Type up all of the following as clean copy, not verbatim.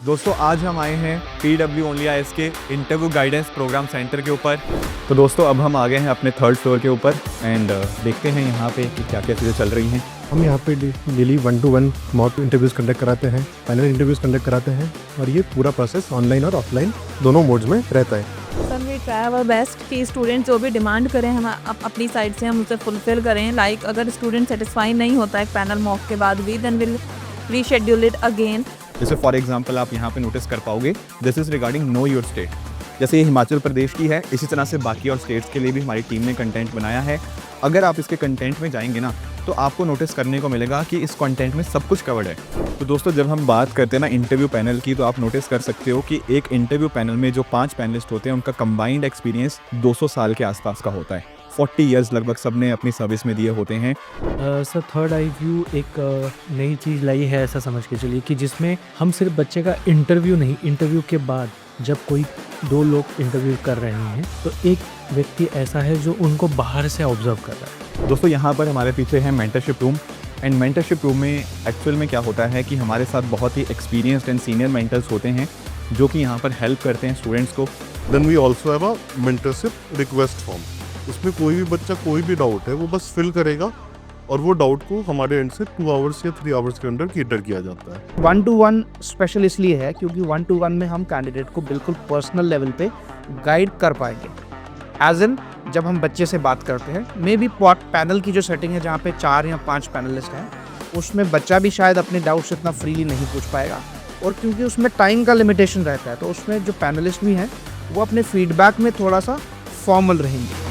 दोस्तों आज हम आए हैं PW ओनली आईएएस के इंटरव्यू गाइडेंस प्रोग्राम सेंटर के ऊपर। तो दोस्तों अब हम आ गए हैं अपने थर्ड फ्लोर के ऊपर एंड देखते हैं यहाँ पे कि क्या क्या चीज़ें चल रही हैं। हम यहाँ पे daily 1-to-1 mock interviews conduct कराते हैं, पैनल इंटरव्यूज़ कंडक्ट कराते हैं और ये पूरा प्रोसेस ऑनलाइन और ऑफलाइन दोनों मोड्स में रहता है। Sir we try our best कि स्टूडेंट जो भी डिमांड करें हम अपनी साइड से हम उसे फुलफिल करें। लाइक अगर स्टूडेंट सेटिस्फाई नहीं होता है पैनल मॉक के बाद भी then will reschedule it again. जैसे फॉर एग्जांपल आप यहाँ पे नोटिस कर पाओगे, this is regarding know your state. जैसे ये हिमाचल प्रदेश की है, इसी तरह से बाकी और स्टेट्स के लिए भी हमारी टीम ने कंटेंट बनाया है। अगर आप इसके कंटेंट में जाएंगे ना तो आपको नोटिस करने को मिलेगा कि इस कंटेंट में सब कुछ कवर्ड है। तो दोस्तों जब हम बात करते हैं ना इंटरव्यू पैनल की, तो आप नोटिस कर सकते हो कि एक इंटरव्यू पैनल में जो 5 पैनलिस्ट होते हैं उनका कंबाइंड एक्सपीरियंस 200 साल के आसपास का होता है। 40 ईयर्स लगभग सब ने अपनी सर्विस में दिए होते हैं। सर थर्ड आई व्यू एक नई चीज़ लाई है, ऐसा समझ के चलिए कि जिसमें हम सिर्फ बच्चे का इंटरव्यू नहीं, इंटरव्यू के बाद जब कोई 2 लोग इंटरव्यू कर रहे हैं तो एक व्यक्ति ऐसा है जो उनको बाहर से ऑब्जर्व कर रहा है। दोस्तों यहाँ पर हमारे पीछे है mentorship room and mentorship room में एक्चुअल में क्या होता है कि हमारे साथ बहुत ही एक्सपीरियंस्ड एंड सीनियर मेंटर्स होते हैं जो कि यहाँ पर हेल्प करते हैं स्टूडेंट्स को। Then we also have a mentorship request form. उसमें कोई भी बच्चा कोई भी डाउट है वो बस फिल करेगा और वो डाउट को हमारे एंड से 2 आवर्स या 3 आवर्स के अंदर कैटर किया जाता है। 1-to-1 स्पेशल इसलिए है क्योंकि 1-to-1 में हम कैंडिडेट को बिल्कुल पर्सनल लेवल पे गाइड कर पाएंगे। एज इन जब हम बच्चे से बात करते हैं, मे बी पैनल की जो सेटिंग है जहाँ पे 4 या 5 पैनलिस्ट हैं, उसमें बच्चा भी शायद अपने डाउट्स इतना फ्रीली नहीं पूछ पाएगा। और क्योंकि उसमें टाइम का लिमिटेशन रहता है तो उसमें जो पैनलिस्ट भी हैं वो अपने फीडबैक में थोड़ा सा फॉर्मल रहेंगे।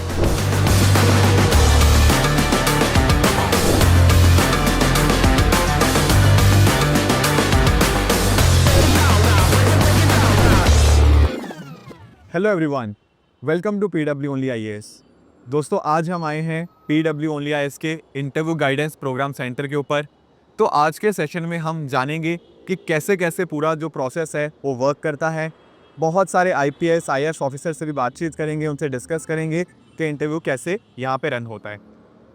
Hello everyone, welcome to PW only IAS. दोस्तों आज हम आए हैं PW ओनली आईएएस के इंटरव्यू गाइडेंस प्रोग्राम सेंटर के ऊपर। तो आज के सेशन में हम जानेंगे कि कैसे कैसे पूरा जो प्रोसेस है वो वर्क करता है। बहुत सारे IPS IAS ऑफिसर से भी बातचीत करेंगे, उनसे डिस्कस करेंगे कि इंटरव्यू कैसे यहाँ पे रन होता है।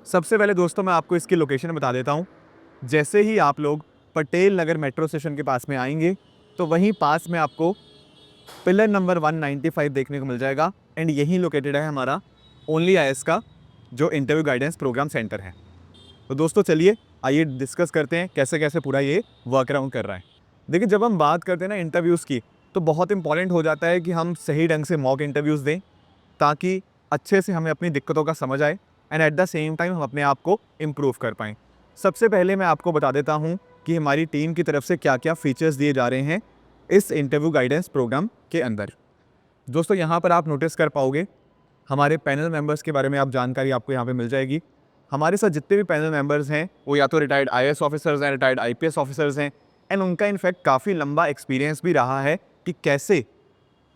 सबसे पहले दोस्तों मैं आपको इसकी लोकेशन बता देता हूँ। जैसे ही आप लोग पटेल नगर मेट्रो स्टेशन के पास में आएंगे तो वहीं पास में आपको पिलर नंबर 195 देखने को मिल जाएगा एंड यहीं लोकेटेड है हमारा ओनली आईएएस का जो इंटरव्यू गाइडेंस प्रोग्राम सेंटर है। तो दोस्तों चलिए आइए डिस्कस करते हैं कैसे कैसे पूरा ये वर्क अराउंड कर रहा है। देखिए जब हम बात करते हैं ना इंटरव्यूज़ की तो बहुत इंपॉर्टेंट हो जाता है कि हम सही ढंग से मॉक इंटरव्यूज़ दें ताकि अच्छे से हमें अपनी दिक्कतों का समझ आए and at the same time हम अपने आप को इम्प्रूव कर पाएँ। सबसे पहले मैं आपको बता देता हूँ कि हमारी टीम की तरफ से क्या क्या फ़ीचर्स दिए जा रहे हैं इस इंटरव्यू गाइडेंस प्रोग्राम के अंदर। दोस्तों यहाँ पर आप नोटिस कर पाओगे हमारे पैनल मेंबर्स के बारे में आप जानकारी आपको यहाँ पे मिल जाएगी। हमारे साथ जितने भी पैनल मेंबर्स हैं वो या तो रिटायर्ड IAS ऑफिसर्स हैं, रिटायर्ड IPS ऑफिसर्स हैं एंड उनका इनफैक्ट काफ़ी लंबा एक्सपीरियंस भी रहा है कि कैसे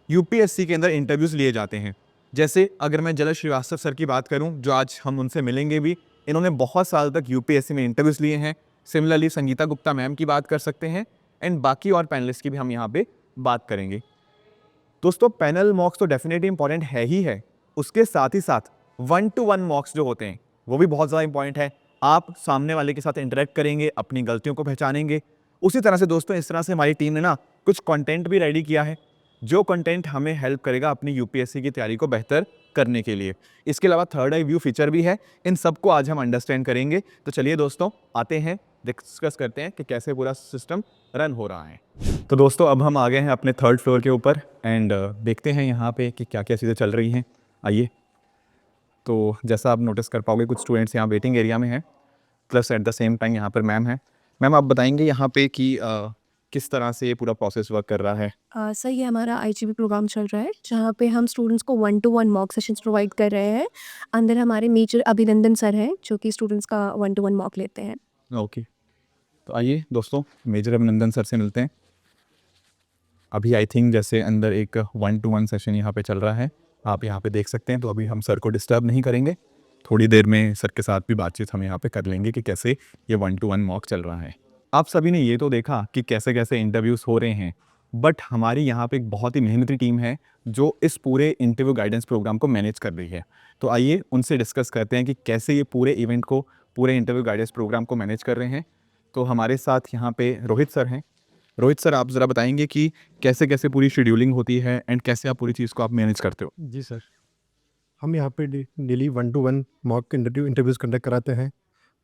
UPSC के अंदर इंटरव्यूज़ लिए जाते हैं। जैसे अगर मैं जलज श्रीवास्तव सर की बात करूँ जो आज हम उनसे मिलेंगे भी, इन्होंने बहुत साल तक UPSC में इंटरव्यूज़ लिए हैं। सिमिलरली संगीता गुप्ता मैम की बात कर सकते हैं एंड बाकी और पैनलिस्ट की भी हम यहाँ पे बात करेंगे। दोस्तों पैनल मॉक्स तो डेफिनेटली इंपॉर्टेंट है ही है, उसके साथ ही साथ 1-to-1 मॉक्स जो होते हैं वो भी बहुत ज़्यादा इंपॉर्टेंट है। आप सामने वाले के साथ इंटरेक्ट करेंगे, अपनी गलतियों को पहचानेंगे। उसी तरह से दोस्तों इस तरह से हमारी टीम ने ना कुछ कंटेंट भी रेडी किया है जो कंटेंट हमें हेल्प करेगा अपनी UPSC की तैयारी को बेहतर करने के लिए। इसके अलावा थर्ड आई व्यू फीचर भी है। इन सबको आज हम अंडरस्टैंड करेंगे। तो चलिए दोस्तों आते हैं, डिस्कस करते हैं कि कैसे पूरा सिस्टम रन हो रहा है। तो दोस्तों अब हम आ गए हैं अपने थर्ड फ्लोर के ऊपर एंड देखते हैं यहाँ पे कि क्या क्या चीज़ें चल रही हैं। आइए। तो जैसा आप नोटिस कर पाओगे कुछ स्टूडेंट्स यहाँ वेटिंग एरिया में हैं, plus eight the same time यहाँ पर मैम है। मैम आप बताएंगे यहाँ पे कि किस तरह से ये पूरा प्रोसेस वर्क कर रहा है। सर ये हमारा IGP प्रोग्राम चल रहा है जहाँ पे हम स्टूडेंट्स को 1-to-1 मॉक सेशंस प्रोवाइड कर रहे हैं। अंदर हमारे मेजर अभिनंदन सर हैं जो कि स्टूडेंट्स का 1-to-1 मॉक लेते हैं। ओके, तो आइए दोस्तों मेजर अभिनंदन सर से मिलते हैं। अभी आई थिंक जैसे अंदर एक 1-to-1 सेशन यहाँ पे चल रहा है, आप यहाँ पे देख सकते हैं। तो अभी हम सर को डिस्टर्ब नहीं करेंगे, थोड़ी देर में सर के साथ भी बातचीत हम यहाँ पे कर लेंगे कि कैसे ये 1-to-1 मॉक चल रहा है। आप सभी ने ये तो देखा कि कैसे कैसे इंटरव्यूज़ हो रहे हैं, बट हमारी यहाँ पे एक बहुत ही मेहनती टीम है जो इस पूरे इंटरव्यू गाइडेंस प्रोग्राम को मैनेज कर रही है। तो आइए उनसे डिस्कस करते हैं कि कैसे ये पूरे इवेंट को, पूरे इंटरव्यू गाइडेंस प्रोग्राम को मैनेज कर रहे हैं। तो हमारे साथ यहाँ पे रोहित सर हैं रोहित सर, आप ज़रा बताएंगे कि कैसे कैसे पूरी शेड्यूलिंग होती है एंड कैसे आप पूरी चीज़ को आप मैनेज करते हो? जी सर, हम यहाँ पे daily 1-to-1 mock interviews conduct कराते हैं,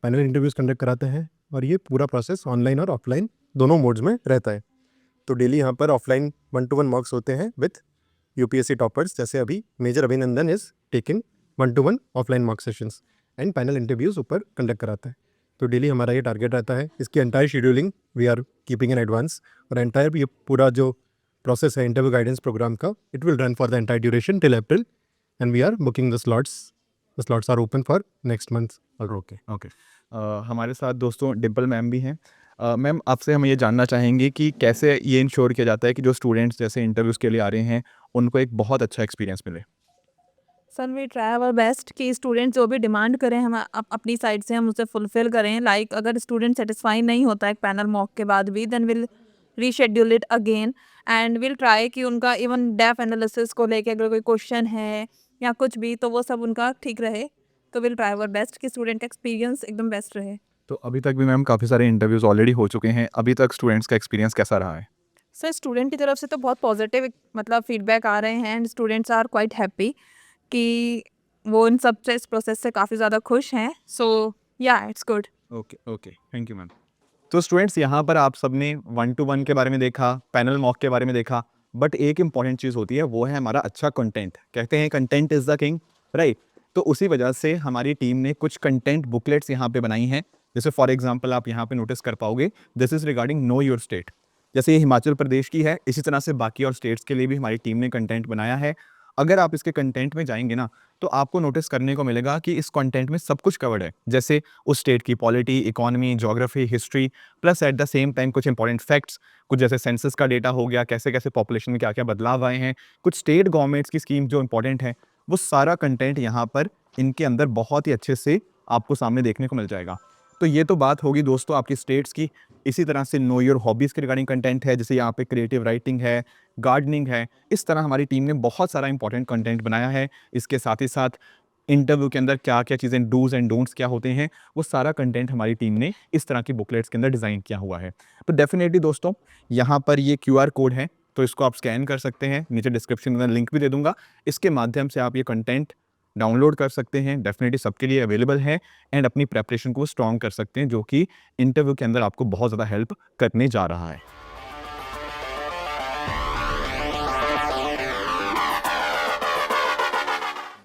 पैनल इंटरव्यूज़ कंडक्ट कराते हैं और ये पूरा प्रोसेस ऑनलाइन और ऑफलाइन दोनों मोड्स में रहता है। तो डेली यहाँ पर ऑफलाइन 1-to-1 मॉक्स होते हैं विथ यूपीएससी टॉपर्स, जैसे अभी मेजर अभिनंदन is taking 1-to-1 offline mock sessions and panel interviews ऊपर कंडक्ट कराता है। तो डेली हमारा ये टारगेट रहता है। इसकी entire scheduling we are keeping in advance, और एंटायर ये पूरा जो प्रोसेस है इंटरव्यू गाइडेंस प्रोग्राम का, it will run for the entire duration till April, and we are booking the slots are open for next month. Okay okay. हमारे साथ दोस्तों Dimple ma'am भी हैं। मैम, आपसे हम ये जानना चाहेंगे कि कैसे ये इंश्योर किया जाता है कि जो स्टूडेंट्स जैसे इंटरव्यूज़ के लिए आ रहे हैं उनको एक बहुत अच्छा एक्सपीरियंस मिले? Sir we try our best कि स्टूडेंट जो भी डिमांड करें हम अपनी साइड से हम उसे फुलफिल करें। लाइक अगर स्टूडेंट सेटिस्फाई नहीं होता एक पैनल मॉक के बाद भी, then will reschedule it again and will try कि उनका इवन डेफ एनालिसिस को लेके अगर कोई क्वेश्चन है या कुछ भी, तो वो सब उनका ठीक रहे। तो विल ट्राई आवर बेस्ट कि स्टूडेंट का एक्सपीरियंस एकदम बेस्ट रहे। तो अभी तक भी मैम काफ़ी सारे इंटरव्यूज़ ऑलरेडी हो चुके हैं, अभी तक स्टूडेंट्स का एक्सपीरियंस कैसा रहा है? सर स्टूडेंट की तरफ से तो बहुत पॉजिटिव मतलब फीडबैक आ रहे हैं and students are quite happy कि वो इन सब से इस प्रोसेस से काफ़ी ज़्यादा खुश हैं। सो या it's good. Okay okay, thank you ma'am. तो स्टूडेंट्स, यहाँ पर आप सबने 1-to-1 के बारे में देखा, पैनल मॉक के बारे में देखा, बट एक इंपॉर्टेंट चीज़ होती है, वो है हमारा अच्छा कंटेंट। कहते हैं content is the king, right? तो उसी वजह से हमारी टीम ने कुछ कंटेंट बुकलेट्स यहाँ पे बनाई हैं। जैसे फॉर एग्जांपल आप यहाँ पे नोटिस कर पाओगे, this is regarding know your state. जैसे ये हिमाचल प्रदेश की है, इसी तरह से बाकी और स्टेट्स के लिए भी हमारी टीम ने कंटेंट बनाया है। अगर आप इसके कंटेंट में जाएंगे ना, तो आपको नोटिस करने को मिलेगा कि इस कंटेंट में सब कुछ कवर्ड है। जैसे उस स्टेट की polity, economy, geography, history, plus eight the same time कुछ इंपॉर्टेंट फैक्ट्स, कुछ जैसे सेंसस का डेटा हो गया, कैसे कैसे पॉपुलेशन में क्या क्या बदलाव आए हैं, कुछ स्टेट गवर्नमेंट्स की स्कीम जो इंपॉर्टेंट है, वो सारा कंटेंट यहाँ पर इनके अंदर बहुत ही अच्छे से आपको सामने देखने को मिल जाएगा। तो ये तो बात होगी दोस्तों आपकी स्टेट्स की। इसी तरह से नो योर हॉबीज़ के रिगार्डिंग कंटेंट है, जैसे यहाँ पे क्रिएटिव राइटिंग है, गार्डनिंग है। इस तरह हमारी टीम ने बहुत सारा इंपॉर्टेंट कंटेंट बनाया है। इसके साथ ही साथ इंटरव्यू के अंदर क्या क्या चीज़ें, डूज़ एंड डोंट्स क्या होते हैं, वो सारा कंटेंट हमारी टीम ने इस तरह की बुकलेट्स के अंदर डिज़ाइन किया हुआ है। तो डेफिनेटली दोस्तों, यहाँ पर ये QR कोड है, तो इसको आप स्कैन कर सकते हैं। नीचे डिस्क्रिप्शन में लिंक भी दे दूंगा, इसके माध्यम से आप ये कंटेंट डाउनलोड कर सकते हैं। डेफिनेटली सबके लिए अवेलेबल है एंड अपनी प्रेपरेशन को स्ट्रॉन्ग कर सकते हैं, जो कि इंटरव्यू के अंदर आपको बहुत ज़्यादा हेल्प करने जा रहा है।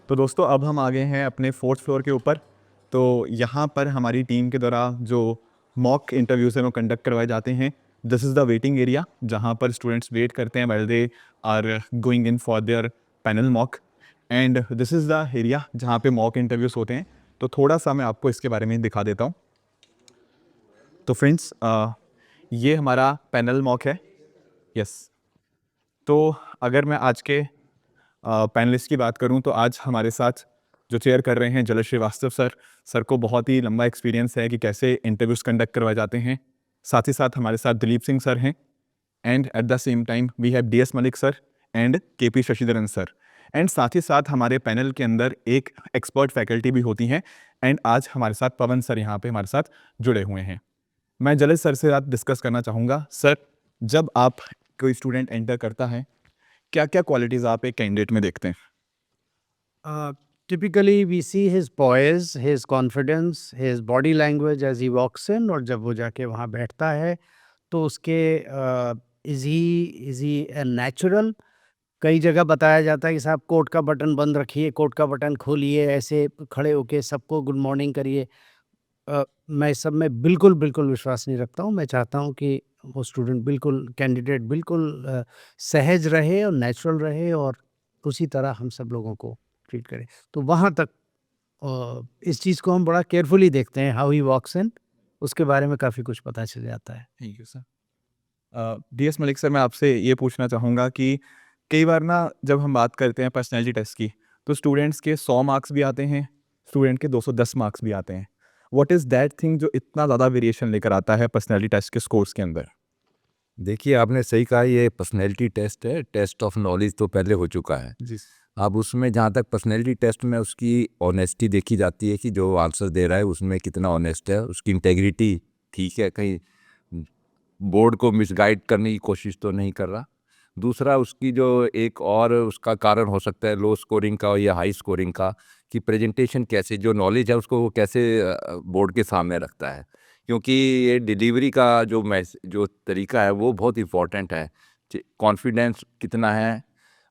तो दोस्तों, अब हम आ गए हैं अपने 4th फ्लोर के ऊपर। तो यहाँ पर हमारी टीम के द्वारा जो मॉक इंटरव्यूज़ हैं वो कंडक्ट करवाए जाते हैं। This is the waiting area, जहाँ पर स्टूडेंट्स वेट करते हैं while they are going in for their panel mock, and this is the area जहाँ पे मॉक इंटरव्यूज़ होते हैं। तो थोड़ा सा मैं आपको इसके बारे में दिखा देता हूँ। तो फ्रेंड्स, ये हमारा पैनल मॉक है। यस, तो अगर मैं आज के पैनलिस्ट की बात करूं, तो आज हमारे साथ जो चेयर कर रहे हैं जलज श्रीवास्तव सर को बहुत ही लंबा एक्सपीरियंस है कि कैसे इंटरव्यूज़ कंडक्ट करवाए जाते हैं। साथ ही साथ हमारे साथ दिलीप सिंह सर हैं, and at the same time we have DS Malik sir and KP Shashidharan sir, and साथ ही साथ हमारे पैनल के अंदर एक एक्सपर्ट फैकल्टी भी होती हैं। एंड आज हमारे साथ पवन सर यहाँ पे हमारे साथ जुड़े हुए हैं। मैं जलज सर से आज डिस्कस करना चाहूँगा। सर, जब आप कोई स्टूडेंट एंटर करता है, क्या क्या क्वालिटीज़ आप एक कैंडिडेट में देखते हैं? Typically, we see his poise, his confidence, his body language as he walks in, और जब वो जाके वहाँ बैठता है तो उसके is he a natural? कई जगह बताया जाता है कि साहब कोट का बटन बंद रखिए, कोट का बटन खोलिए, ऐसे खड़े होके सबको गुड मॉर्निंग करिए। मैं इस सब में बिल्कुल विश्वास नहीं रखता हूँ। मैं चाहता हूँ कि वो स्टूडेंट बिल्कुल, कैंडिडेट बिल्कुल सहज रहे और नेचुरल रहे, और उसी तरह हम सब लोगों को ट्रीट करें। तो वहाँ तक इस चीज़ को हम बड़ा केयरफुली देखते हैं, हाउ ही वॉक्स इन, उसके बारे में काफ़ी कुछ पता चल जाता है। Thank you sir. DS Malik sir, मैं आपसे ये पूछना चाहूँगा कि कई बार ना जब हम बात करते हैं पर्सनैलिटी टेस्ट की, तो स्टूडेंट्स के 100 मार्क्स भी आते हैं, स्टूडेंट के 210 मार्क्स भी आते हैं। व्हाट इज़ दैट थिंग जो इतना ज़्यादा वेरिएशन लेकर आता है पर्सनैलिटी टेस्ट के स्कोर्स के अंदर? देखिए, आपने सही कहा, ये पर्सनैलिटी टेस्ट है। टेस्ट ऑफ नॉलेज तो पहले हो चुका है। जी। अब उसमें जहाँ तक पर्सनैलिटी टेस्ट में उसकी ऑनेस्टी देखी जाती है कि जो आंसर दे रहा है उसमें कितना ऑनेस्ट है, उसकी इंटेग्रिटी ठीक है, कहीं बोर्ड को मिसगाइड करने की कोशिश तो नहीं कर रहा। दूसरा उसकी जो एक और उसका कारण हो सकता है लो स्कोरिंग का या हाई स्कोरिंग का, कि प्रेजेंटेशन कैसे, जो नॉलेज है उसको वो कैसे बोर्ड के सामने रखता है, क्योंकि ये डिलीवरी का जो तरीका है वो बहुत इम्पोर्टेंट है। कॉन्फिडेंस कितना है,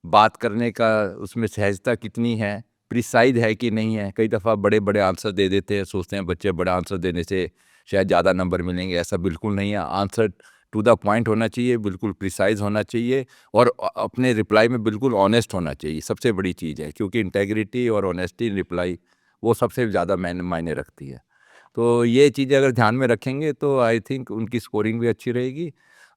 बात करने का उसमें सहजता कितनी है, प्रिसाइज है कि नहीं है। कई दफ़ा बड़े बड़े आंसर दे देते हैं, सोचते हैं बच्चे बड़ा आंसर देने से शायद ज़्यादा नंबर मिलेंगे, ऐसा बिल्कुल नहीं है। आंसर टू द पॉइंट होना चाहिए, बिल्कुल प्रिसाइज होना चाहिए और अपने रिप्लाई में बिल्कुल ऑनेस्ट होना चाहिए, सबसे बड़ी चीज़ है, क्योंकि इंटेग्रिटी और ऑनेस्टी इन रिप्लाई वो सबसे ज़्यादा मायने रखती है। तो ये चीज़ें अगर ध्यान में रखेंगे तो आई थिंक उनकी स्कोरिंग भी अच्छी रहेगी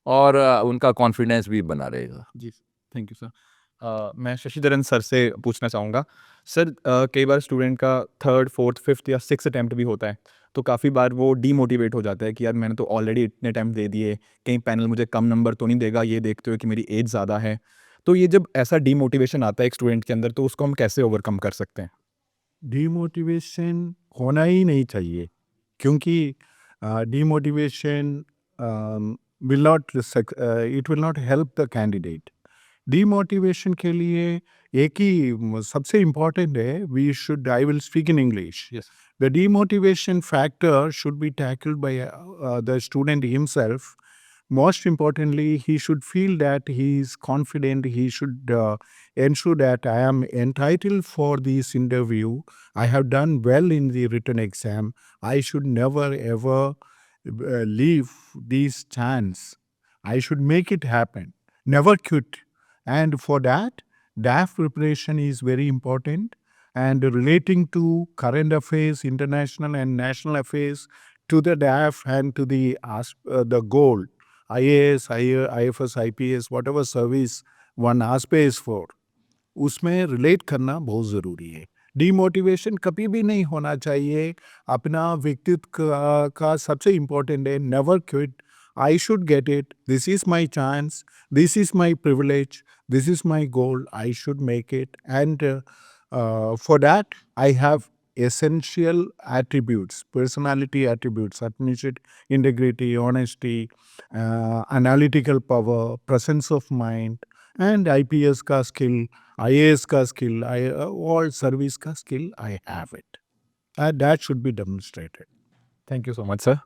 और उनका कॉन्फिडेंस भी बना रहेगा। जी, थैंक यू सर। मैं शशिधरन सर से पूछना चाहूँगा। सर कई बार स्टूडेंट का 3rd, 4th, 5th या 6th अटेम्प्ट भी होता है, तो काफ़ी बार वो डीमोटिवेट हो जाता है कि यार मैंने तो ऑलरेडी इतने अटेम्प्ट दे दिए, कहीं पैनल मुझे कम नंबर तो नहीं देगा, ये देखते हुए कि मेरी एज ज़्यादा है। तो ये जब ऐसा डीमोटिवेशन आता है एक स्टूडेंट के अंदर, तो उसको हम कैसे ओवरकम कर सकते हैं? डीमोटिवेशन होना ही नहीं चाहिए, क्योंकि demotivation will not it will not help the candidate. Demotivation के लिए एक ही सबसे इम्पोर्टेंट है, we should, I will speak in English, the demotivation factor should be tackled by the student himself. Most importantly, he should feel that he is confident. He should ensure that I am entitled for this interview. I have done well in the written exam. I should never ever leave this chance. I should make it happen. Never quit. And for that, DAF preparation is very important. And relating to current affairs, international and national affairs, to the DAF and to the goal, IAS, IFS, IPS, whatever service one aspires for, उसमें relate करना बहुत ज़रूरी है। Demotivation कभी भी नहीं होना चाहिए। अपना व्यक्तित्व का सबसे इम्पोर्टेंट है, never quit. I should get it, this is my chance, this is my privilege, this is my goal, I should make it. And for that, I have essential attributes, personality attributes, integrity, honesty, analytical power, presence of mind, and IPS का skill, IAS का skill, all service का skill, I have it. And that should be demonstrated. Thank you so much sir.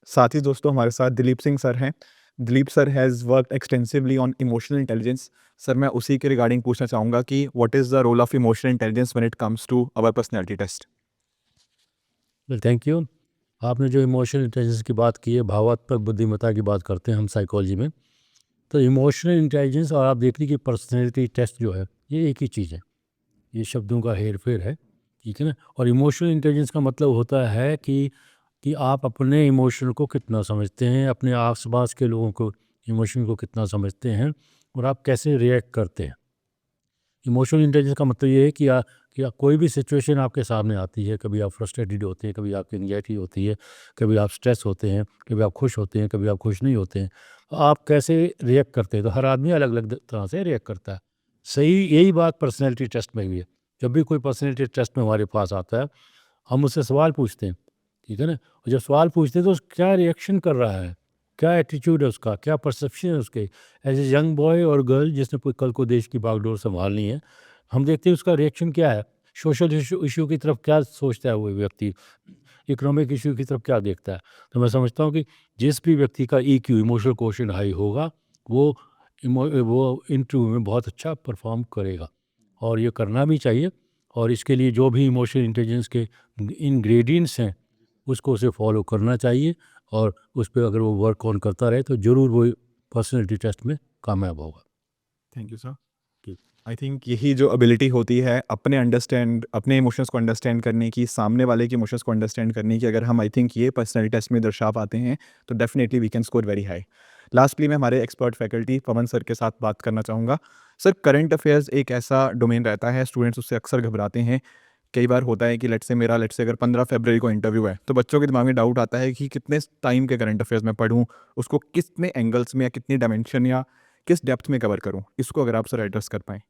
साथ ही दोस्तों हमारे साथ Dilip Singh sir हैं। Dilip sir has worked extensively on emotional intelligence. Sir मैं उसी के रिगार्डिंग पूछना चाहूँगा कि what is the role of emotional intelligence when it comes to our personality test? Well thank you. आपने जो इमोशनल इंटेलिजेंस की बात की है, भावात्मक बुद्धिमत्ता की बात करते हैं हम साइकोलॉजी में, तो इमोशनल इंटेलिजेंस और आप देख लीजिए पर्सनैलिटी टेस्ट जो है, ये एक ही चीज़ है। ये शब्दों का हेर फेर है, ठीक है ना। और इमोशनल इंटेलिजेंस का मतलब होता है कि आप अपने इमोशन को कितना समझते हैं, अपने आसपास के लोगों को इमोशन को कितना समझते हैं और आप कैसे रिएक्ट करते हैं। इमोशनल इंटेलिजेंस का मतलब ये है कि कोई भी सिचुएशन आपके सामने आती है, कभी आप फ्रस्ट्रेटेड होते हैं, कभी आपकी एंग्जाइटी होती है, कभी आप स्ट्रेस होते हैं, कभी आप खुश होते हैं, कभी आप खुश नहीं होते हैं, तो आप कैसे रिएक्ट करते हैं। तो हर आदमी अलग अलग तरह से रिएक्ट करता है। सही यही बात पर्सनैलिटी टेस्ट में भी है। जब भी कोई पर्सनैलिटी टेस्ट में हमारे पास आता है, हम उससे सवाल पूछते हैं, ठीक है ना। और जब सवाल पूछते हैं तो क्या रिएक्शन कर रहा है, क्या एटीट्यूड है उसका, क्या परसेप्शन है उसके, एज ए यंग बॉय और गर्ल जिसने कल को देश की बागडोर संभालनी है, हम देखते हैं उसका रिएक्शन क्या है, सोशल इशू की तरफ क्या सोचता है वो व्यक्ति, इकोनॉमिक इशू की तरफ क्या देखता है। तो मैं समझता हूँ कि जिस भी व्यक्ति का EQ इमोशनल क्वोशिएंट हाई होगा वो इंटरव्यू में बहुत अच्छा परफॉर्म करेगा और ये करना भी चाहिए। और इसके लिए जो भी इमोशनल इंटेलिजेंस के इंग्रेडिएंट्स हैं उसको उसे फॉलो करना चाहिए और उस पर अगर वो वर्क ऑन करता रहे तो ज़रूर वो पर्सनैलिटी टेस्ट में कामयाब होगा। Thank you sir. I think यही जो एबिलिटी होती है अपने इमोशंस को अंडरस्टैंड करने की, सामने वाले के इमोशंस को अंडरस्टैंड करने की, अगर हम आई थिंक ये पर्सनैलिटी टेस्ट में दर्शा पाते हैं तो definitely we can score very high. Lastly मैं हमारे एक्सपर्ट फैकल्टी पवन सर के साथ बात करना चाहूँगा। सर करंट अफेयर्स एक ऐसा डोमेन रहता है, स्टूडेंट्स उससे अक्सर घबराते हैं। कई बार होता है कि लेट्स से अगर 15 फरवरी को इंटरव्यू है तो बच्चों के दिमाग में डाउट आता है कि कितने टाइम के करंट अफेयर्स में पढूं, उसको कितने एंगल्स में या कितनी डायमेंशन या किस डेप्थ में कवर करूं। इसको अगर आप सर एड्रेस कर पाएँ।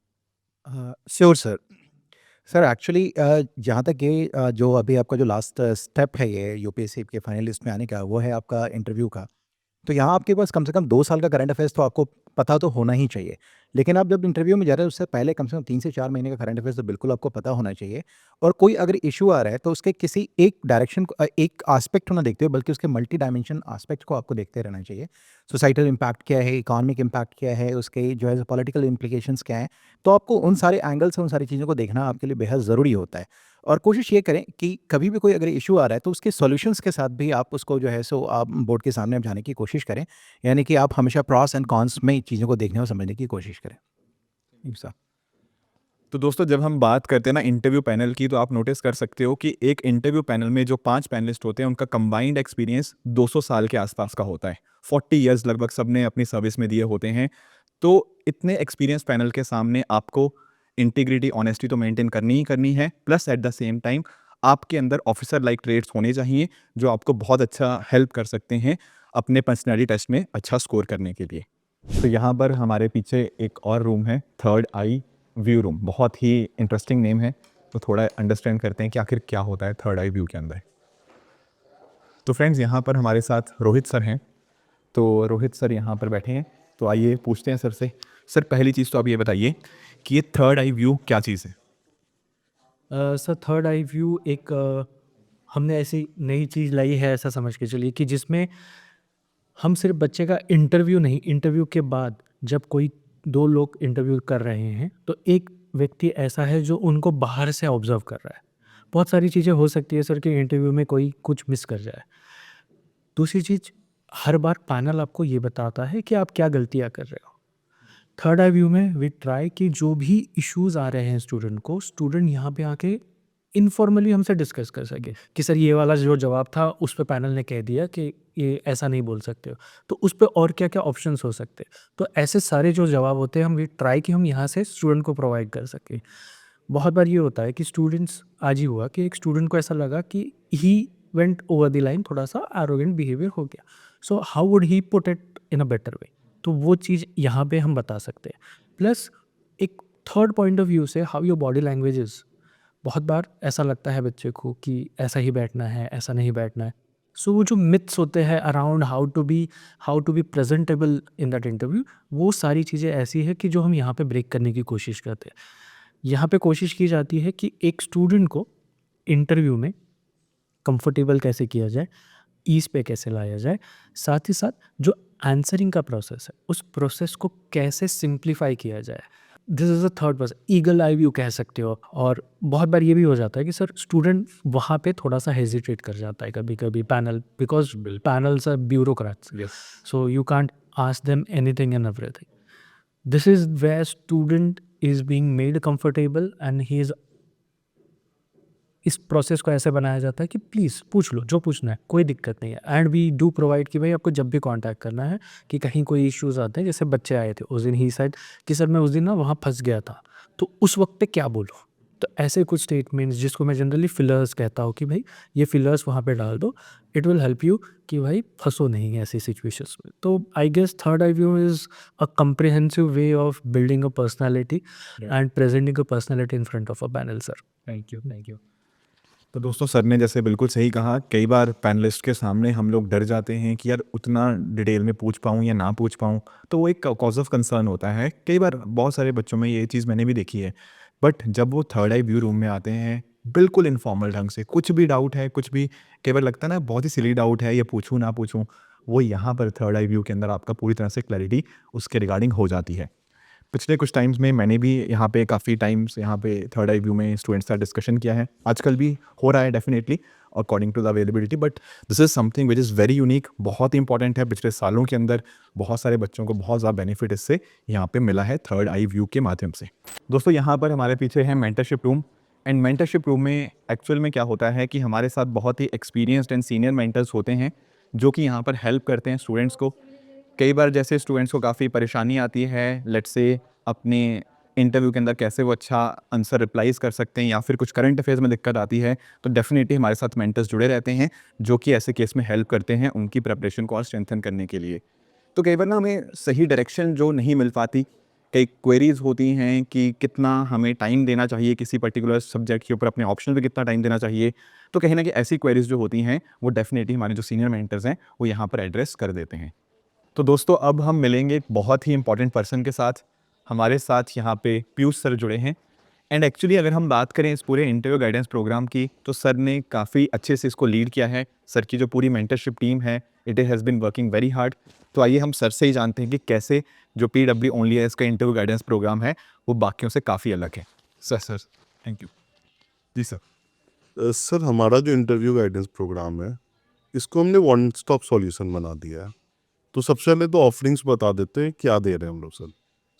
Sure sir. सर एक्चुअली जहाँ तक ये जो अभी आपका जो लास्ट स्टेप है ये यूपीएससी के फाइनलिस्ट में आने का, वो है आपका इंटरव्यू का। तो यहाँ आपके पास कम से कम 2 साल का करंट अफेयर्स तो आपको पता तो होना ही चाहिए। लेकिन आप जब इंटरव्यू में जा रहे हैं उससे पहले कम से कम 3 से 4 महीने का करंट अफेयर्स तो बिल्कुल आपको पता होना चाहिए। और कोई अगर इश्यू आ रहा है तो उसके किसी एक डायरेक्शन को एक एस्पेक्ट को ना देखते हुए बल्कि उसके मल्टी डायमेंशन एस्पेक्ट को आपको देखते रहना चाहिए। सोसाइटल इम्पैक्ट क्या है, इकोनॉमिक इम्पैक्ट क्या है, उसके जो है पॉलिटिकल इम्प्लिकेशंस क्या हैं। तो आपको उन सारे एंगल से उन सारी चीज़ों को देखना आपके लिए बेहद ज़रूरी होता है। और कोशिश ये करें कि कभी भी कोई अगर इश्यू आ रहा है तो उसके सॉल्यूशंस के साथ भी आप उसको जो है सो आप बोर्ड के सामने आप जाने की कोशिश करें। यानी कि आप हमेशा प्रॉस एंड कॉन्स में चीज़ों को देखने और समझने की कोशिश करें। ऐसा। तो दोस्तों जब हम बात करते हैं ना इंटरव्यू पैनल की, तो आप नोटिस कर सकते हो कि एक इंटरव्यू पैनल में जो 5 पैनलिस्ट होते हैं उनका कंबाइंड एक्सपीरियंस 200 साल के आसपास का होता है। 40 इयर्स लगभग सबने अपनी सर्विस में दिए होते हैं। तो इतने एक्सपीरियंस पैनल के सामने आपको इंटीग्रिटी, ऑनेस्टी तो मेंटेन करनी ही करनी है, plus eight the same time आपके अंदर ऑफिसर लाइक ट्रेड्स होने चाहिए जो आपको बहुत अच्छा हेल्प कर सकते हैं अपने पर्सनैलिटी टेस्ट में अच्छा स्कोर करने के लिए। तो यहाँ पर हमारे पीछे एक और रूम है, थर्ड आई व्यू रूम। बहुत ही इंटरेस्टिंग नेम है, तो थोड़ा अंडरस्टैंड करते हैं कि आखिर क्या होता है थर्ड आई व्यू के अंदर। तो फ्रेंड्स यहाँ पर हमारे साथ रोहित सर हैं। तो रोहित सर यहाँ पर बैठे हैं, तो आइए पूछते हैं सर से। सर पहली चीज़ तो आप ये बताइए कि ये थर्ड आई व्यू क्या चीज़ है? सर थर्ड आई व्यू एक हमने ऐसी नई चीज़ लाई है ऐसा समझ के चलिए कि जिसमें हम सिर्फ बच्चे का इंटरव्यू नहीं, इंटरव्यू के बाद जब कोई 2 लोग इंटरव्यू कर रहे हैं तो एक व्यक्ति ऐसा है जो उनको बाहर से ऑब्जर्व कर रहा है। बहुत सारी चीज़ें हो सकती है सर कि इंटरव्यू में कोई कुछ मिस कर जाए। दूसरी चीज़, हर बार पैनल आपको ये बताता है कि आप क्या गलतियाँ कर रहे हो। थर्ड आई व्यू में वी ट्राई कि जो भी इश्यूज़ आ रहे हैं स्टूडेंट को, स्टूडेंट यहाँ पे आके इनफॉर्मली हमसे डिस्कस कर सके कि सर ये वाला जो जवाब था उस पे पैनल ने कह दिया कि ये ऐसा नहीं बोल सकते हो, तो उस पे और क्या क्या ऑप्शंस हो सकते हैं। तो ऐसे सारे जो जवाब होते हैं हम वी ट्राई कि हम यहाँ से स्टूडेंट को प्रोवाइड कर सकें। बहुत बार ये होता है कि स्टूडेंट्स, आज ही हुआ कि एक स्टूडेंट को ऐसा लगा कि he went over the line, थोड़ा सा एरोगेंट बिहेवियर हो गया। So how would he put it in a better way, तो वो चीज़ यहाँ पे हम बता सकते हैं। प्लस एक थर्ड पॉइंट ऑफ व्यू से how your body language is. बहुत बार ऐसा लगता है बच्चे को कि ऐसा ही बैठना है, ऐसा नहीं बैठना है। सो वो जो मिथ्स होते हैं around how to be presentable in that interview, वो सारी चीज़ें ऐसी है कि जो हम यहाँ पे ब्रेक करने की कोशिश करते हैं। यहाँ पे कोशिश की जाती है कि एक स्टूडेंट को इंटरव्यू में कंफर्टेबल कैसे किया जाए, ईज़ पे कैसे लाया जाए, साथ ही साथ जो आंसरिंग का प्रोसेस है उस प्रोसेस को कैसे सिंप्लीफाई किया जाए। This is a third person, eagle eye view कह सकते हो। और बहुत बार ये भी हो जाता है कि सर स्टूडेंट वहाँ पे थोड़ा सा हेजिटेट कर जाता है कभी कभी panel, because panels are bureaucrats, so you can't ask them anything and everything. This is where student is being made comfortable and he is, इस प्रोसेस को ऐसे बनाया जाता है कि प्लीज़ पूछ लो जो पूछना है, कोई दिक्कत नहीं है। एंड वी डू प्रोवाइड कि भाई आपको जब भी कांटेक्ट करना है कि कहीं कोई इश्यूज़ आते हैं, जैसे बच्चे आए थे उस दिन, ही साइड कि सर मैं उस दिन ना वहाँ फंस गया था, तो उस वक्त पे क्या बोलूँ। तो ऐसे कुछ स्टेटमेंट्स जिसको मैं जनरली फिलर्स कहता हूँ कि भाई ये फिलर्स वहाँ पे डाल दो, इट विल हेल्प यू कि भाई फंसो नहीं ऐसी सिचुएशंस में। तो I guess third eye view is a comprehensive way of building a personality and presenting a personality in front of a panel. Sir thank you. तो दोस्तों सर ने जैसे बिल्कुल सही कहा, कई बार पैनलिस्ट के सामने हम लोग डर जाते हैं कि यार उतना डिटेल में पूछ पाऊँ या ना पूछ पाऊँ, तो वो एक कॉज ऑफ कंसर्न होता है। कई बार बहुत सारे बच्चों में ये चीज़ मैंने भी देखी है। बट जब वो थर्ड आई व्यू रूम में आते हैं बिल्कुल इनफॉर्मल ढंग से, कुछ भी डाउट है, कुछ भी कई बार लगता है ना बहुत ही सिली डाउट है, ये पूछूँ ना पूछूँ, वो यहाँ पर थर्ड आई व्यू के अंदर आपका पूरी तरह से क्लैरिटी उसके रिगार्डिंग हो जाती है। पिछले कुछ टाइम्स में मैंने भी यहाँ पे काफ़ी टाइम्स यहाँ पे थर्ड आई व्यू में स्टूडेंट्स का डिस्कशन किया है, आजकल भी हो रहा है definitely according to the availability. But this is something which is very unique, बहुत ही इंपॉर्टेंट है। पिछले सालों के अंदर बहुत सारे बच्चों को बहुत ज़्यादा बेनिफिट इससे यहाँ पे मिला है थर्ड आई व्यू के माध्यम से। दोस्तों यहाँ पर हमारे पीछे है mentorship room, and mentorship room में एक्चुअल में क्या होता है कि हमारे साथ बहुत ही एक्सपीरियंस्ड एंड सीनियर मेंटर्स होते हैं जो कि यहाँ पर हेल्प करते हैं स्टूडेंट्स को। कई बार जैसे स्टूडेंट्स को काफ़ी परेशानी आती है, लेट्स से अपने इंटरव्यू के अंदर कैसे वो अच्छा आंसर रिप्लाईज कर सकते हैं, या फिर कुछ करंट अफेयर्स में दिक्कत आती है, तो डेफिनेटली हमारे साथ मेंटर्स जुड़े रहते हैं जो कि ऐसे केस में हेल्प करते हैं उनकी प्रिपरेशन को और स्ट्रेंथन करने के लिए। तो कई बार ना हमें सही डायरेक्शन जो नहीं मिल पाती, कई क्वेरीज़ होती हैं कि कितना हमें टाइम देना चाहिए किसी पर्टिकुलर सब्जेक्ट के ऊपर, अपने ऑप्शन पे कितना टाइम देना चाहिए। तो कहीं ना कहीं ऐसी क्वेरीज़ जो होती हैं वो डेफिनेटली हमारे जो सीनियर मेंटर्स हैं वो यहाँ पर एड्रेस कर देते हैं। तो दोस्तों अब हम मिलेंगे एक बहुत ही इंपॉर्टेंट पर्सन के साथ। हमारे साथ यहाँ पे पीयूष सर जुड़े हैं। एंड एक्चुअली अगर हम बात करें इस पूरे इंटरव्यू गाइडेंस प्रोग्राम की, तो सर ने काफ़ी अच्छे से इसको लीड किया है। सर की जो पूरी मेंटरशिप टीम है, it has been working very hard. तो आइए हम सर से ही जानते हैं कि कैसे जो PW ओनली है इसका इंटरव्यू गाइडेंस प्रोग्राम है वो बाकियों से काफ़ी अलग है। Sir thank you. जी सर। सर हमारा जो इंटरव्यू गाइडेंस प्रोग्राम है इसको हमने वन स्टॉप सॉल्यूशन बना दिया है। तो सबसे पहले तो ऑफरिंग्स बता देते हैं क्या दे रहे हैं हम लोग। सर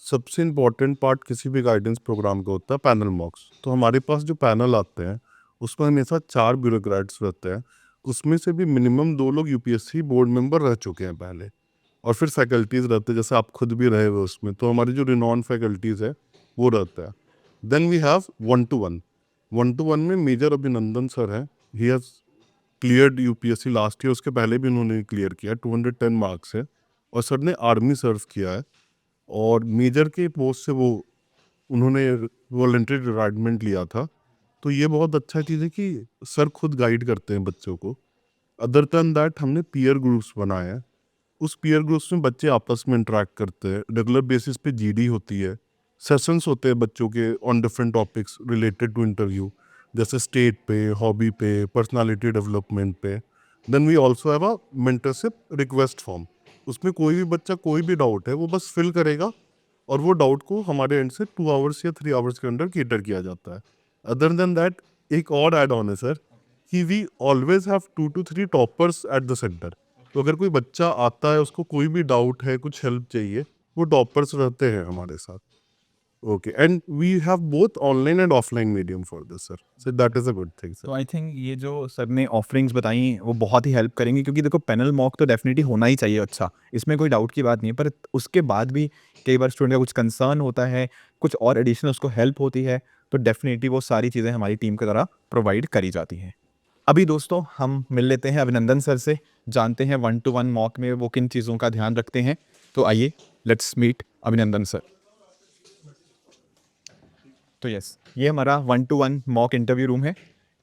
सबसे इम्पॉर्टेंट पार्ट किसी भी गाइडेंस प्रोग्राम का होता है पैनल मॉक्स। तो हमारे पास जो पैनल आते हैं उसमें हमेशा 4 ब्यूरोक्रेट्स रहते हैं। उसमें से भी मिनिमम 2 लोग यूपीएससी बोर्ड मेंबर रह चुके हैं पहले, और फिर फैकल्टीज़ रहते हैं, जैसे आप खुद भी रहे हुए उसमें। तो हमारी जो रिनॉन फैकल्टीज़ है वो रहता है। देन वी हैव 1-to-1 में मेजर अभिनंदन सर हैं। He has cleared UPSC last year, उसके पहले भी उन्होंने क्लियर किया। 210 मार्क्स है और सर ने आर्मी सर्व किया है, और मेजर के पोस्ट से वो उन्होंने वॉलंटरी रिटायरमेंट लिया था। तो ये बहुत अच्छा चीज़ है कि सर खुद गाइड करते हैं बच्चों को। अदर देन दैट हमने पीयर ग्रुप्स बनाए हैं। उस पीयर ग्रुप्स में बच्चे आपस में इंटरेक्ट करते हैं। रेगुलर बेसिस पे जीडी होती है, सेशंस होते हैं बच्चों के on different topics related to interview, जैसे स्टेट पे, हॉबी पे, पर्सनालिटी डेवलपमेंट पे। Then we also have a mentorship request form. उसमें कोई भी बच्चा कोई भी डाउट है वो बस फिल करेगा, और वो डाउट को हमारे एंड से 2 आवर्स या 3 आवर्स के अंदर कैटर किया जाता है। अदर देन दैट एक और ऐड ऑन है सर कि we always have 2 to 3 toppers at the centre. तो अगर कोई बच्चा आता है, उसको कोई भी डाउट है, कुछ हेल्प चाहिए, वो टॉपर्स रहते हैं हमारे साथ। Okay, and we have both online and offline medium for this sir. So that is a good thing sir. तो आई थिंक ये जो सर ने ऑफरिंग्स बताई वो बहुत ही हेल्प करेंगी, क्योंकि देखो पैनल मॉक तो डेफिनेटली होना ही चाहिए। अच्छा, इसमें कोई डाउट की बात नहीं है, पर उसके बाद भी कई बार स्टूडेंट का कुछ कंसर्न होता है, कुछ और एडिशनल उसको हेल्प होती है, तो डेफिनेटली वो सारी चीज़ें हमारी टीम के द्वारा प्रोवाइड करी जाती हैं। अभी दोस्तों हम मिल लेते हैं अभिनंदन सर से, जानते हैं 1-to-1 मॉक में वो किन चीज़ों का ध्यान रखते हैं। तो आइए लेट्स मीट अभिनंदन सर। तो यस, ये हमारा 1-to-1 मॉक इंटरव्यू रूम है,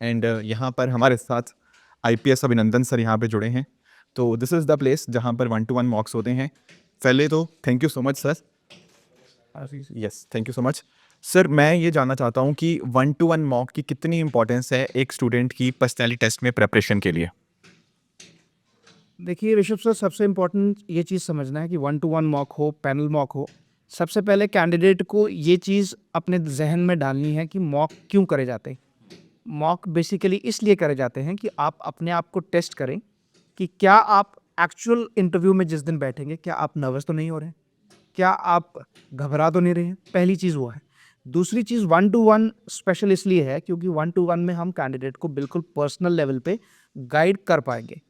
एंड यहाँ पर हमारे साथ IPS अभिनंदन सर यहाँ पे जुड़े हैं। तो दिस इज़ द प्लेस जहाँ पर 1-to-1 मॉक्स होते हैं। पहले तो thank you so much sir. Yes, thank you so much sir. मैं ये जानना चाहता हूँ कि 1-to-1 मॉक की कितनी इंपॉर्टेंस है एक स्टूडेंट की पर्सनैलिटी टेस्ट में प्रेपरेशन के लिए। देखिए ऋषभ सर, सबसे इम्पोर्टेंट ये चीज़ समझना है कि 1-to-1 मॉक हो, पैनल मॉक हो, सबसे पहले कैंडिडेट को ये चीज़ अपने जहन में डालनी है कि मॉक क्यों करे जाते हैं। मॉक बेसिकली इसलिए करे जाते हैं कि आप अपने आप को टेस्ट करें कि क्या आप एक्चुअल इंटरव्यू में जिस दिन बैठेंगे, क्या आप नर्वस तो नहीं हो रहे हैं, क्या आप घबरा तो नहीं रहे हैं। पहली चीज़ वो है। दूसरी चीज़ 1-to-1 स्पेशल इसलिए है क्योंकि 1-to-1 में हम कैंडिडेट को बिल्कुल पर्सनल लेवल पे गाइड कर पाएंगे।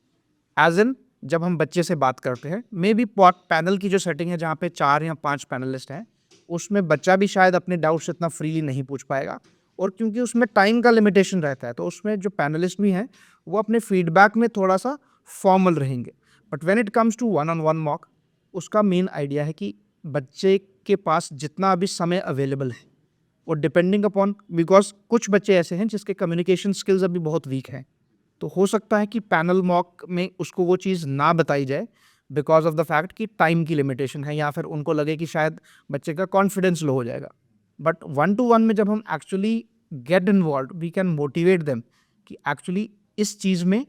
एज इन जब हम बच्चे से बात करते हैं, मे बी पैनल की जो सेटिंग है जहाँ पे 4 या 5 पैनलिस्ट हैं, उसमें बच्चा भी शायद अपने डाउट्स इतना फ्रीली नहीं पूछ पाएगा, और क्योंकि उसमें टाइम का लिमिटेशन रहता है, तो उसमें जो पैनलिस्ट भी हैं वो अपने फीडबैक में थोड़ा सा फॉर्मल रहेंगे। But when it comes to 1-on-1 mock, उसका मेन आइडिया है कि बच्चे के पास जितना अभी समय अवेलेबल है, और डिपेंडिंग अपॉन, बिकॉज कुछ बच्चे ऐसे हैं जिसके कम्युनिकेशन स्किल्स अभी बहुत वीक हैं, तो हो सकता है कि पैनल मॉक में उसको वो चीज़ ना बताई जाए बिकॉज ऑफ द फैक्ट कि टाइम की लिमिटेशन है, या फिर उनको लगे कि शायद बच्चे का कॉन्फिडेंस लो हो जाएगा। बट 1-to-1 में जब हम actually get involve, we can motivate them कि एक्चुअली इस चीज़ में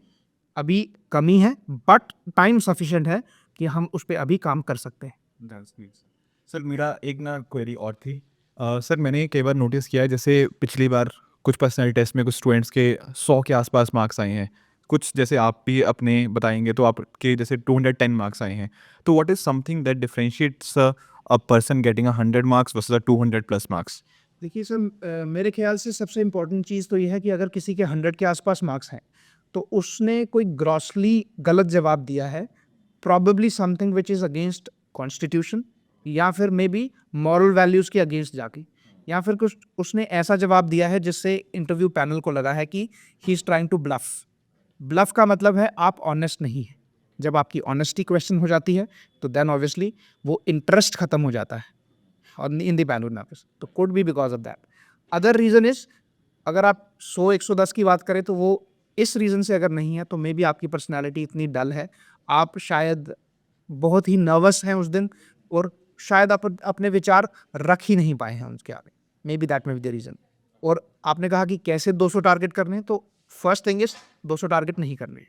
अभी कमी है, बट टाइम सफिशिएंट है कि हम उस पर अभी काम कर सकते हैं। सर मेरा एक ना क्वेरी और थी। सर मैंने कई बार नोटिस किया है, जैसे पिछली बार कुछ पर्सनैलिटी टेस्ट में कुछ स्टूडेंट्स के 100 के आसपास मार्क्स आए हैं, कुछ जैसे आप भी अपने बताएंगे तो आपके जैसे 210 मार्क्स आए हैं। तो what is something that differentiates a person getting 100 marks versus 200+ marks. देखिए सर, मेरे ख्याल से सबसे इम्पोर्टेंट चीज़ तो ये है कि अगर किसी के 100 के आसपास मार्क्स हैं, तो उसने कोई ग्रॉसली गलत जवाब दिया है, probably something which is against constitution, या फिर मे बी मॉरल वैल्यूज़ के अगेंस्ट जाके, या फिर कुछ उसने ऐसा जवाब दिया है जिससे इंटरव्यू पैनल को लगा है कि he is trying to bluff. Bluff का मतलब है आप ऑनेस्ट नहीं है। जब आपकी ऑनेस्टी क्वेश्चन हो जाती है, तो देन ऑब्वियसली वो इंटरेस्ट खत्म हो जाता है और इन द पैनल नर्वस, तो could be because of that. Other reason is, अगर आप 100-110 की बात करें तो वो इस रीज़न से अगर नहीं है, तो मे बी आपकी पर्सनैलिटी इतनी डल है, आप शायद बहुत ही नर्वस हैं उस दिन और शायद आप अपने विचार रख ही नहीं पाए हैं उसके आगे, may be that may be the reason. और आपने कहा कि कैसे 200 टारगेट करने हैं, तो फर्स्ट थिंग इज 200 टारगेट नहीं करने।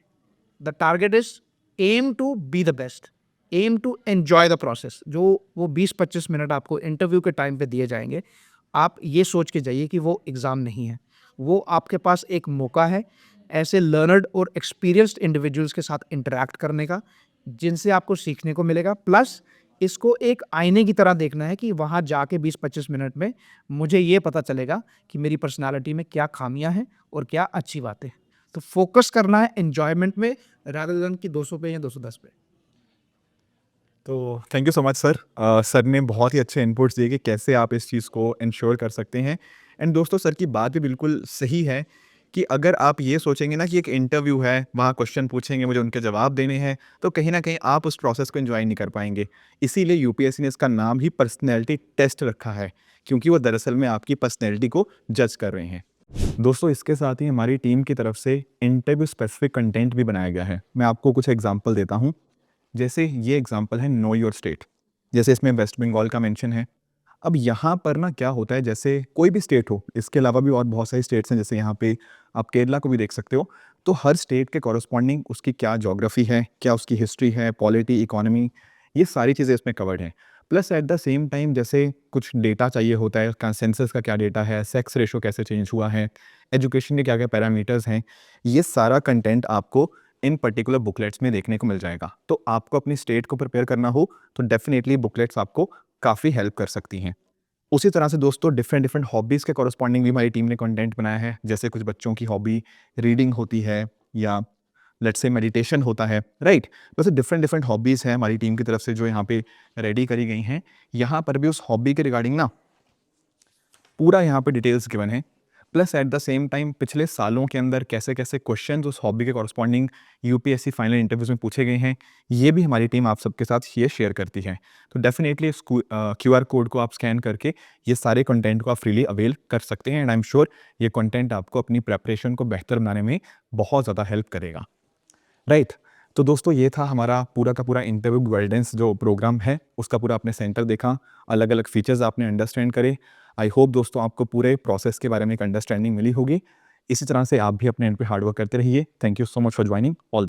The target is aim to be the best, aim to enjoy the process. जो वो 20-25 मिनट आपको इंटरव्यू के टाइम पे दिए जाएंगे, आप ये सोच के जाइए कि वो एग्ज़ाम नहीं है, वो आपके पास एक मौका है ऐसे लर्नर्ड और एक्सपीरियंस्ड इंडिविजुअल्स के साथ इंटरैक्ट करने का, जिनसे आपको सीखने को मिलेगा। प्लस इसको एक आईने की तरह देखना है कि वहाँ जाके 20-25 मिनट में मुझे ये पता चलेगा कि मेरी पर्सनालिटी में क्या खामियां हैं और क्या अच्छी बातें। तो फोकस करना है एन्जॉयमेंट में रादर देन कि 200 पे या 210 पे। तो thank you so much sir. Sir ने बहुत ही अच्छे इनपुट्स दिए कि कैसे आप इस चीज़ को इंश्योर कर सकते हैं। एंड दोस्तों, सर की बात भी बिल्कुल सही है कि अगर आप ये सोचेंगे ना कि एक इंटरव्यू है, वहाँ क्वेश्चन पूछेंगे, मुझे उनके जवाब देने हैं, तो कहीं ना कहीं आप उस प्रोसेस को एंजॉय नहीं कर पाएंगे। इसीलिए यूपीएससी ने इसका नाम ही पर्सनैलिटी टेस्ट रखा है, क्योंकि वो दरअसल में आपकी पर्सनैलिटी को जज कर रहे हैं। दोस्तों, इसके साथ ही हमारी टीम की तरफ से इंटरव्यू स्पेसिफिक कंटेंट भी बनाया गया है। मैं आपको कुछ एग्जांपल देता हूँ। जैसे ये एग्जांपल है नो योर स्टेट, जैसे इसमें वेस्ट बंगाल का मेंशन है। अब यहाँ पर ना क्या होता है, जैसे कोई भी स्टेट हो, इसके अलावा भी और बहुत सारी स्टेट्स हैं, जैसे यहाँ पे आप केरला को भी देख सकते हो। तो हर स्टेट के कॉरस्पॉन्डिंग उसकी क्या ज्योग्राफी है, क्या उसकी हिस्ट्री है, पॉलिटी, इकोनॉमी, ये सारी चीज़ें इसमें कवर्ड हैं। Plus eight the same time जैसे कुछ डेटा चाहिए होता है, सेंसस का क्या डेटा है, सेक्स रेशो कैसे चेंज हुआ है, एजुकेशन के क्या क्या पैरामीटर्स हैं, ये सारा कंटेंट आपको इन पर्टिकुलर बुकलेट्स में देखने को मिल जाएगा। तो आपको अपनी स्टेट को प्रिपेयर करना हो तो डेफिनेटली बुकलेट्स आपको काफ़ी हेल्प कर सकती हैं। उसी तरह से दोस्तों, डिफरेंट हॉबीज़ के कॉरस्पॉन्डिंग भी हमारी टीम ने कंटेंट बनाया है। जैसे कुछ बच्चों की हॉबी रीडिंग होती है या लेट्स से मेडिटेशन होता है, राइट। वैसे डिफरेंट हॉबीज़ हैं हमारी टीम की तरफ से जो यहाँ पे रेडी करी गई हैं। यहाँ पर भी उस हॉबी के रिगार्डिंग ना पूरा यहाँ पे डिटेल्स गिवन है। Plus eight the same time पिछले सालों के अंदर कैसे कैसे क्वेश्चंस उस हॉबी के कॉरस्पॉन्डिंग यूपीएससी फाइनल इंटरव्यूज में पूछे गए हैं, ये भी हमारी टीम आप सबके साथ ये शेयर करती है। तो डेफिनेटली इस QR कोड को आप स्कैन करके ये सारे कंटेंट को आप फ्रीली अवेल कर सकते हैं। एंड आई एम श्योर ये कंटेंट आपको अपनी प्रेपरेशन को बेहतर बनाने में बहुत ज़्यादा हेल्प करेगा, राइट। तो दोस्तों, ये था हमारा पूरा का पूरा इंटरव्यू गाइडेंस जो प्रोग्राम है, उसका पूरा आपने सेंटर देखा, अलग अलग फीचर्स आपने अंडरस्टैंड करे। आई होप दोस्तों आपको पूरे प्रोसेस के बारे में एक अंडरस्टैंडिंग मिली होगी। इसी तरह से आप भी अपने एंड पे हार्डवर्क करते रहिए। Thank you so much for joining all.